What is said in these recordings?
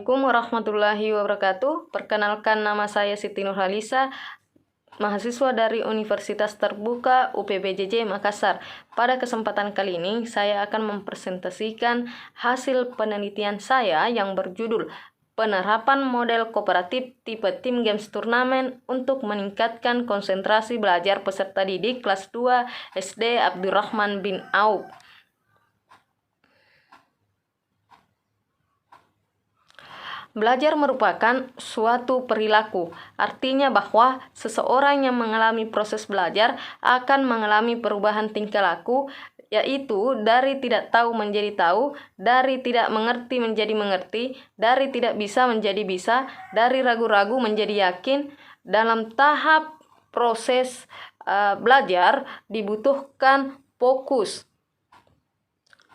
Assalamualaikum warahmatullahi wabarakatuh. Perkenalkan, nama saya Siti Nurhalisa, mahasiswa dari Universitas Terbuka UPBJJ Makassar. Pada kesempatan kali ini, saya akan mempresentasikan hasil penelitian saya yang berjudul Penerapan Model Kooperatif Tipe Tim Games Turnamen untuk Meningkatkan Konsentrasi Belajar Peserta Didik Kelas 2 SD Abdurrahman bin Auf. Belajar merupakan suatu perilaku, artinya bahwa seseorang yang mengalami proses belajar akan mengalami perubahan tingkah laku, yaitu dari tidak tahu menjadi tahu, dari tidak mengerti menjadi mengerti, dari tidak bisa menjadi bisa, dari ragu-ragu menjadi yakin. Dalam tahap proses belajar dibutuhkan fokus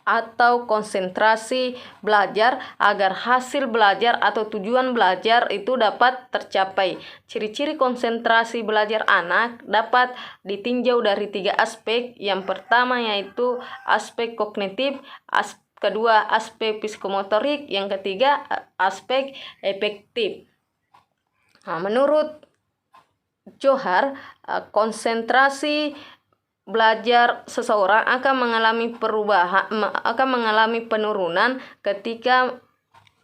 atau konsentrasi belajar agar hasil belajar atau tujuan belajar itu dapat tercapai. Ciri-ciri konsentrasi belajar anak dapat ditinjau dari 3 aspek. Yang pertama yaitu aspek kognitif, kedua aspek psikomotorik, yang ketiga aspek efektif. Menurut Johar, konsentrasi belajar seseorang akan mengalami penurunan ketika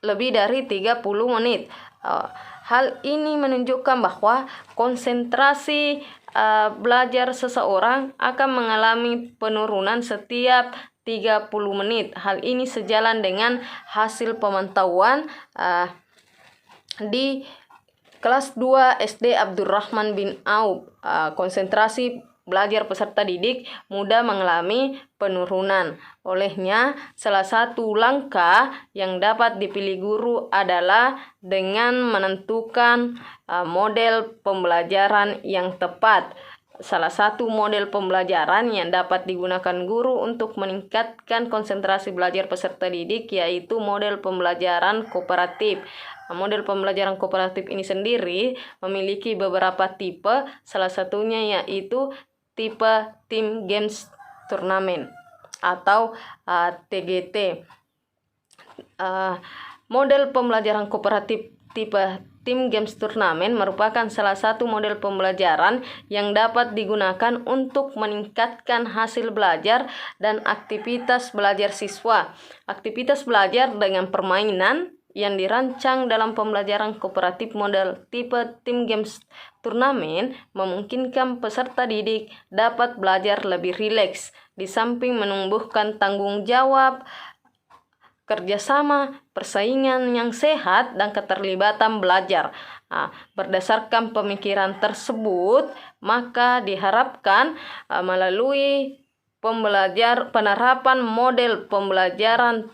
lebih dari 30 menit. Hal ini menunjukkan bahwa konsentrasi belajar seseorang akan mengalami penurunan setiap 30 menit. Hal ini sejalan dengan hasil pemantauan di kelas 2 SD Abdurrahman bin Auf. Konsentrasi belajar peserta didik mudah mengalami penurunan. Olehnya, salah satu langkah yang dapat dipilih guru adalah dengan menentukan model pembelajaran yang tepat. Salah satu model pembelajaran yang dapat digunakan guru untuk meningkatkan konsentrasi belajar peserta didik yaitu model pembelajaran kooperatif. Model pembelajaran kooperatif ini sendiri memiliki beberapa tipe, salah satunya yaitu tipe Tim Games Turnamen atau TGT. Model pembelajaran kooperatif tipe Tim Games Turnamen merupakan salah satu model pembelajaran yang dapat digunakan untuk meningkatkan hasil belajar dan aktivitas belajar siswa. Aktivitas belajar dengan permainan yang dirancang dalam pembelajaran kooperatif model tipe Tim Games Turnamen memungkinkan peserta didik dapat belajar lebih rileks, di samping menumbuhkan tanggung jawab, kerjasama, persaingan yang sehat, dan keterlibatan belajar. Berdasarkan pemikiran tersebut, maka diharapkan melalui penerapan model pembelajaran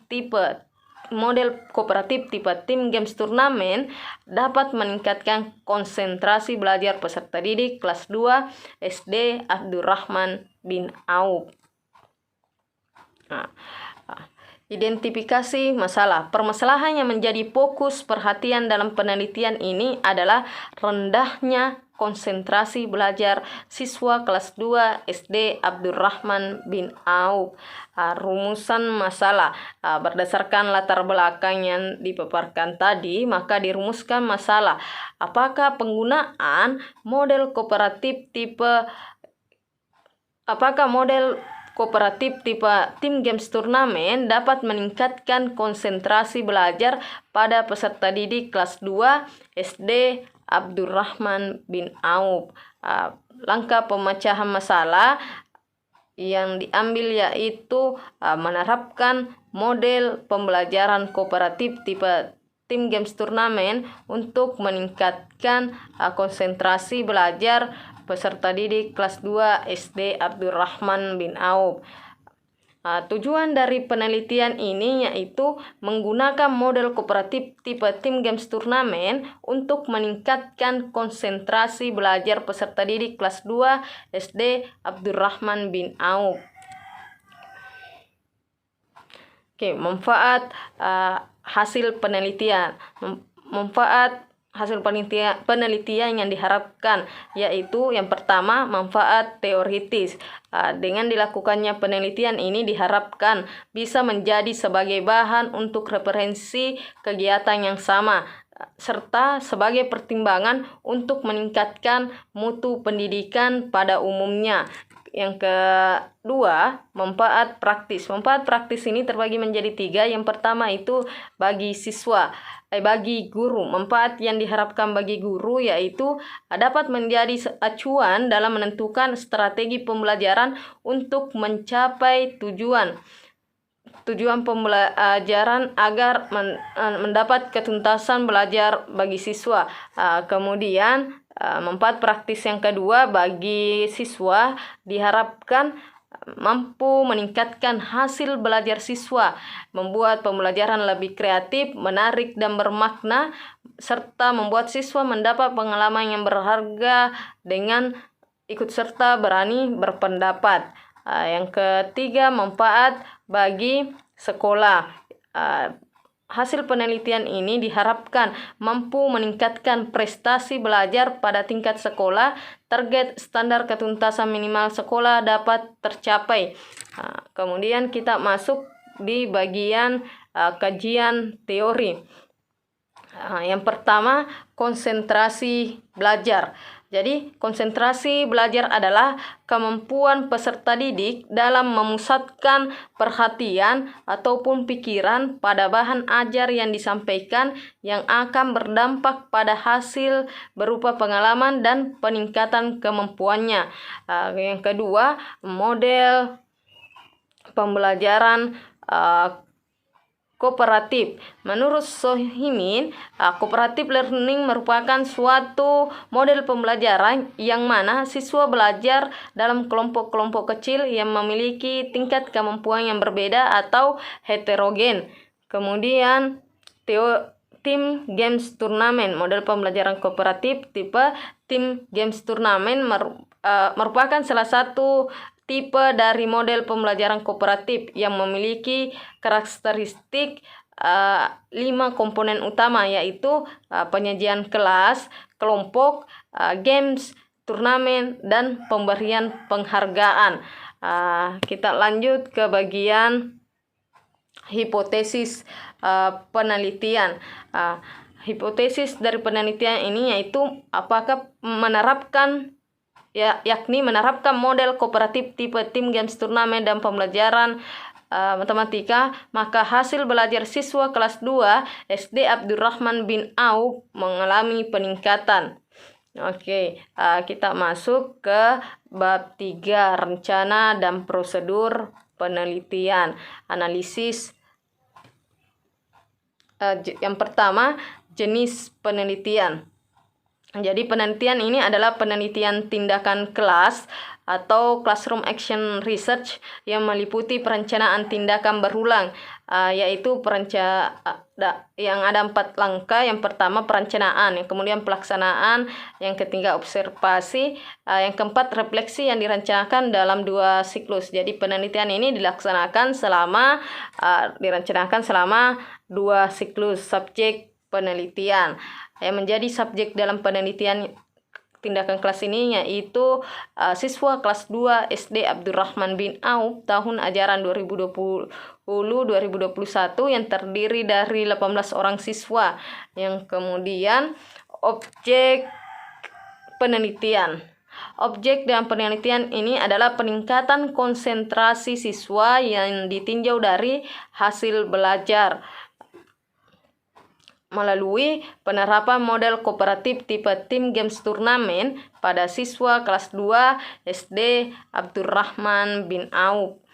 model kooperatif tipe Tim Games Turnamen dapat meningkatkan konsentrasi belajar peserta didik kelas 2 SD Abdurrahman bin Auf. Identifikasi masalah. Permasalahan yang menjadi fokus perhatian dalam penelitian ini adalah rendahnya konsentrasi belajar siswa kelas 2 SD Abdurrahman bin Auf. Rumusan masalah. Berdasarkan latar belakang yang dipaparkan tadi, maka dirumuskan masalah. Apakah penggunaan model kooperatif tipe Tim Games Turnamen dapat meningkatkan konsentrasi belajar pada peserta didik kelas 2 SD Abdurrahman bin Auf. Langkah pemecahan masalah yang diambil yaitu menerapkan model pembelajaran kooperatif tipe Tim Games Turnamen untuk meningkatkan konsentrasi belajar peserta didik kelas 2 SD Abdurrahman bin Auf. Tujuan dari penelitian ini yaitu menggunakan model kooperatif tipe Tim Games Turnamen untuk meningkatkan konsentrasi belajar peserta didik kelas 2 SD Abdurrahman bin Auf. Manfaat hasil penelitian. Manfaat hasil penelitian yang diharapkan, yaitu yang pertama manfaat teoritis. Dengan dilakukannya penelitian ini diharapkan bisa menjadi sebagai bahan untuk referensi kegiatan yang sama, serta sebagai pertimbangan untuk meningkatkan mutu pendidikan pada umumnya. Yang kedua, manfaat praktis. Manfaat praktis ini terbagi menjadi 3. Yang pertama itu bagi guru. Manfaat yang diharapkan bagi guru yaitu dapat menjadi acuan dalam menentukan strategi pembelajaran untuk mencapai tujuan pembelajaran agar mendapat ketuntasan belajar bagi siswa. Kemudian manfaat praktis yang kedua bagi siswa diharapkan mampu meningkatkan hasil belajar siswa, membuat pembelajaran lebih kreatif, menarik, dan bermakna, serta membuat siswa mendapat pengalaman yang berharga dengan ikut serta berani berpendapat. Yang ketiga, manfaat bagi sekolah. Hasil penelitian ini diharapkan mampu meningkatkan prestasi belajar pada tingkat sekolah. Target standar ketuntasan minimal sekolah dapat tercapai. Kemudian kita masuk di bagian kajian teori. Yang pertama, konsentrasi belajar. Jadi, konsentrasi belajar adalah kemampuan peserta didik dalam memusatkan perhatian ataupun pikiran pada bahan ajar yang disampaikan yang akan berdampak pada hasil berupa pengalaman dan peningkatan kemampuannya. Yang kedua, model pembelajaran kooperatif. Menurut Sohimin, kooperatif learning merupakan suatu model pembelajaran yang mana siswa belajar dalam kelompok-kelompok kecil yang memiliki tingkat kemampuan yang berbeda atau heterogen. Kemudian, Team Games Turnamen. Model pembelajaran kooperatif tipe Team Games Turnamen merupakan salah satu tipe dari model pembelajaran kooperatif yang memiliki karakteristik 5 komponen utama, yaitu penyajian kelas, kelompok, games, turnamen, dan pemberian penghargaan. Kita lanjut ke bagian hipotesis penelitian. Hipotesis dari penelitian ini yaitu apakah yakni menerapkan model kooperatif tipe Team Games Turnamen dan pembelajaran matematika, maka hasil belajar siswa kelas 2 SD Abdurrahman bin Auf mengalami peningkatan. Kita masuk ke bab 3, rencana dan prosedur penelitian. Analisis. Yang pertama, jenis penelitian. Jadi penelitian ini adalah penelitian tindakan kelas atau classroom action research yang meliputi perencanaan tindakan berulang, yaitu yang ada 4 langkah. Yang pertama perencanaan, yang kemudian pelaksanaan, yang ketiga observasi, yang keempat refleksi yang direncanakan dalam 2 siklus. Jadi penelitian ini direncanakan selama 2 siklus. Subjek penelitian yang menjadi subjek dalam penelitian tindakan kelas ini yaitu siswa kelas 2 SD Abdurrahman bin Auf tahun ajaran 2020-2021 yang terdiri dari 18 orang siswa. Yang kemudian objek penelitian. Objek dalam penelitian ini adalah peningkatan konsentrasi siswa yang ditinjau dari hasil belajar melalui penerapan model kooperatif tipe Team Games Turnamen pada siswa kelas 2 SD Abdurrahman bin Auf.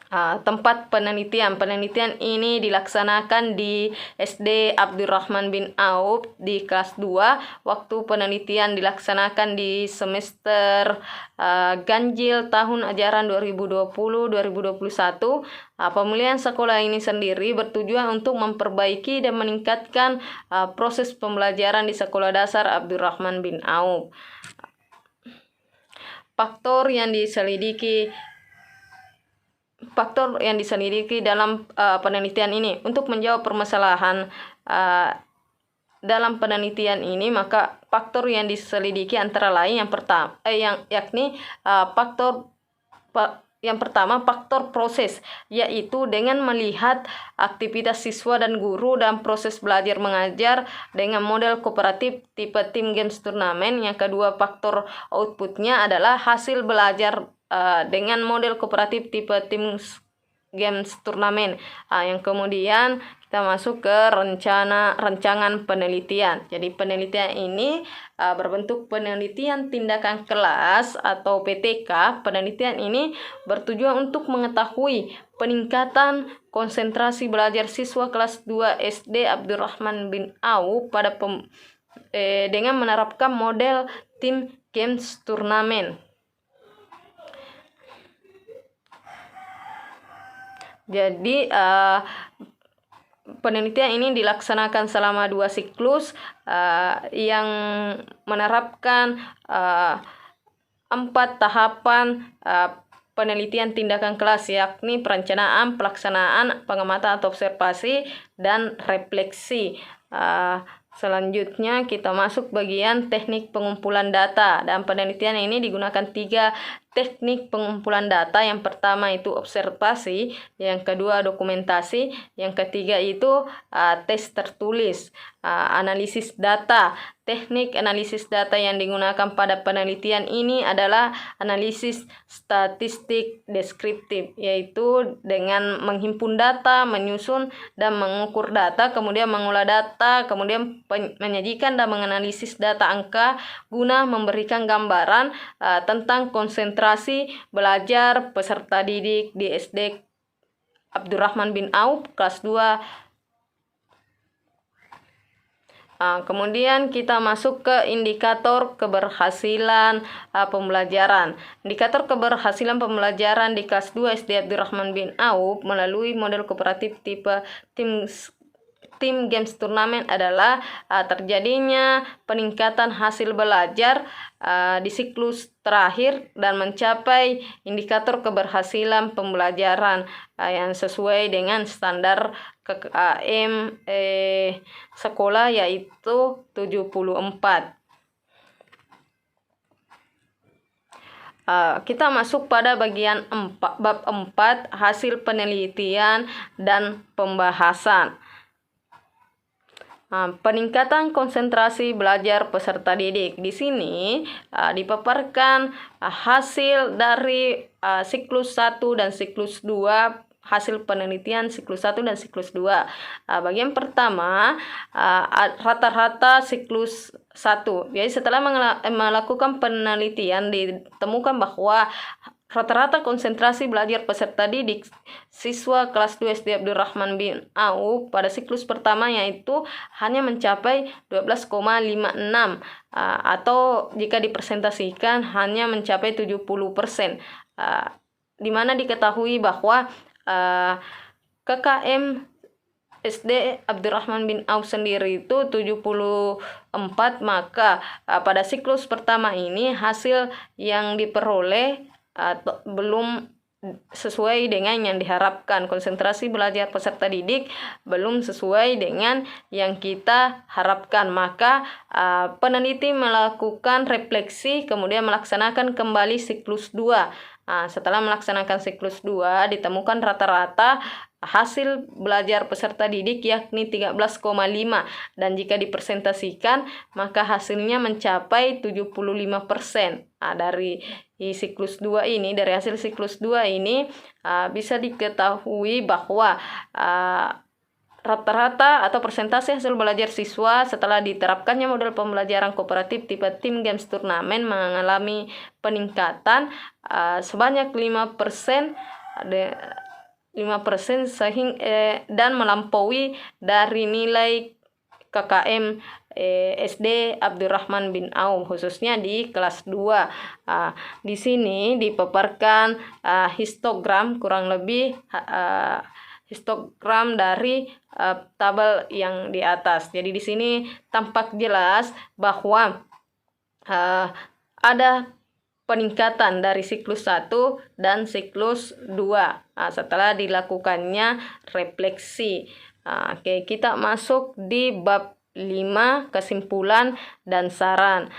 Tempat penelitian. Penelitian ini dilaksanakan di SD Abdurrahman bin Auf di kelas 2. Waktu penelitian dilaksanakan di semester ganjil tahun ajaran 2020-2021. Pemilihan sekolah ini sendiri bertujuan untuk memperbaiki dan meningkatkan proses pembelajaran di Sekolah Dasar Abdurrahman bin Auf. Faktor yang diselidiki dalam penelitian ini untuk menjawab permasalahan dalam penelitian ini, maka faktor yang diselidiki antara lain yang pertama yakni yang pertama faktor proses, yaitu dengan melihat aktivitas siswa dan guru dalam proses belajar mengajar dengan model kooperatif tipe tim games turnamen. Yang kedua faktor outputnya adalah hasil belajar dengan model kooperatif tipe tim games turnamen. Yang kemudian kita masuk ke rancangan penelitian. Jadi penelitian ini berbentuk penelitian tindakan kelas atau PTK. Penelitian ini bertujuan untuk mengetahui peningkatan konsentrasi belajar siswa kelas 2 SD Abdurrahman bin Auf dengan menerapkan model tim games turnamen. Jadi penelitian ini dilaksanakan selama 2 siklus yang menerapkan 4 tahapan penelitian tindakan kelas, yakni perencanaan, pelaksanaan, pengamatan atau observasi, dan refleksi. Selanjutnya kita masuk bagian teknik pengumpulan data. Dalam penelitian ini digunakan 3 teknik pengumpulan data. Yang pertama itu observasi, yang kedua dokumentasi, yang ketiga itu tes tertulis. Analisis data. Teknik analisis data yang digunakan pada penelitian ini adalah analisis statistik deskriptif, yaitu dengan menghimpun data, menyusun dan mengukur data, kemudian mengolah data, kemudian menyajikan dan menganalisis data angka guna memberikan gambaran tentang konsentrasi belajar peserta didik di SD Abdurrahman bin Auf kelas 2. Kemudian kita masuk ke indikator keberhasilan pembelajaran. Indikator keberhasilan pembelajaran di kelas 2 SD Abdurrahman bin Auf melalui model kooperatif tipe tim games turnamen adalah terjadinya peningkatan hasil belajar di siklus terakhir dan mencapai indikator keberhasilan pembelajaran yang sesuai dengan standar KKM sekolah, yaitu 74. Kita masuk pada bagian bab 4, hasil penelitian dan pembahasan. Peningkatan konsentrasi belajar peserta didik. Di sini dipaparkan hasil dari siklus 1 dan siklus 2, hasil penelitian siklus 1 dan siklus 2. Bagian pertama, rata-rata siklus 1. Jadi setelah melakukan penelitian ditemukan bahwa rata-rata konsentrasi belajar peserta didik siswa kelas 2 SD Abdurrahman bin Auf pada siklus pertama yaitu hanya mencapai 12,56 atau jika dipresentasikan hanya mencapai 70%, di mana diketahui bahwa KKM SD Abdurrahman bin Auf sendiri itu 74, maka pada siklus pertama ini hasil yang diperoleh belum sesuai dengan yang diharapkan. Konsentrasi belajar peserta didik belum sesuai dengan yang kita harapkan. Maka peneliti melakukan refleksi, kemudian melaksanakan kembali siklus 2. Setelah melaksanakan siklus 2 ditemukan rata-rata hasil belajar peserta didik yakni 13,5, dan jika dipresentasikan maka hasilnya mencapai 75%. Dari siklus 2 ini, dari hasil siklus 2 ini bisa diketahui bahwa rata-rata atau persentase hasil belajar siswa setelah diterapkannya model pembelajaran kooperatif tipe tim games turnamen mengalami peningkatan sebanyak 5% dan melampaui dari nilai KKM SD Abdurrahman bin Auf khususnya di kelas 2. Di sini dipaparkan histogram, kurang lebih histogram dari tabel yang di atas. Jadi di sini tampak jelas bahwa ada peningkatan dari siklus 1 dan siklus 2 setelah dilakukannya refleksi. Oke, kita masuk di bab 5. Kesimpulan dan saran.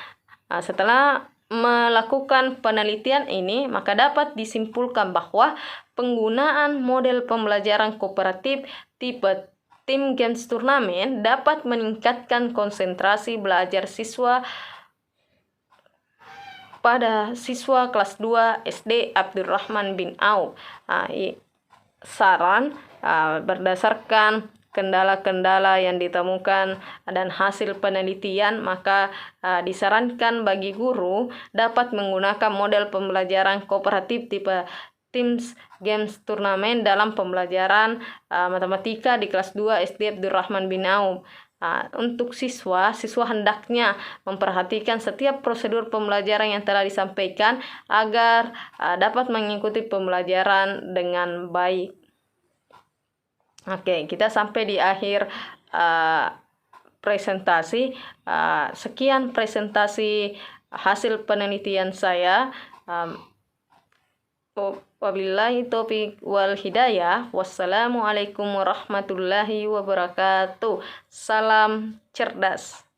Setelah melakukan penelitian ini, maka dapat disimpulkan bahwa penggunaan model pembelajaran kooperatif tipe tim games turnamen dapat meningkatkan konsentrasi belajar siswa pada siswa kelas 2 SD Abdurrahman bin Auf. Saran berdasarkan kendala-kendala yang ditemukan dan hasil penelitian, maka disarankan bagi guru dapat menggunakan model pembelajaran kooperatif tipe Teams Games Turnamen dalam pembelajaran matematika di kelas 2 SD Abdurrahman bin Auf. Untuk siswa hendaknya memperhatikan setiap prosedur pembelajaran yang telah disampaikan agar dapat mengikuti pembelajaran dengan baik. Oke, kita sampai di akhir presentasi. Sekian presentasi hasil penelitian saya. Wabillahi taufiq wal hidayah. Wassalamualaikum warahmatullahi wabarakatuh. Salam cerdas.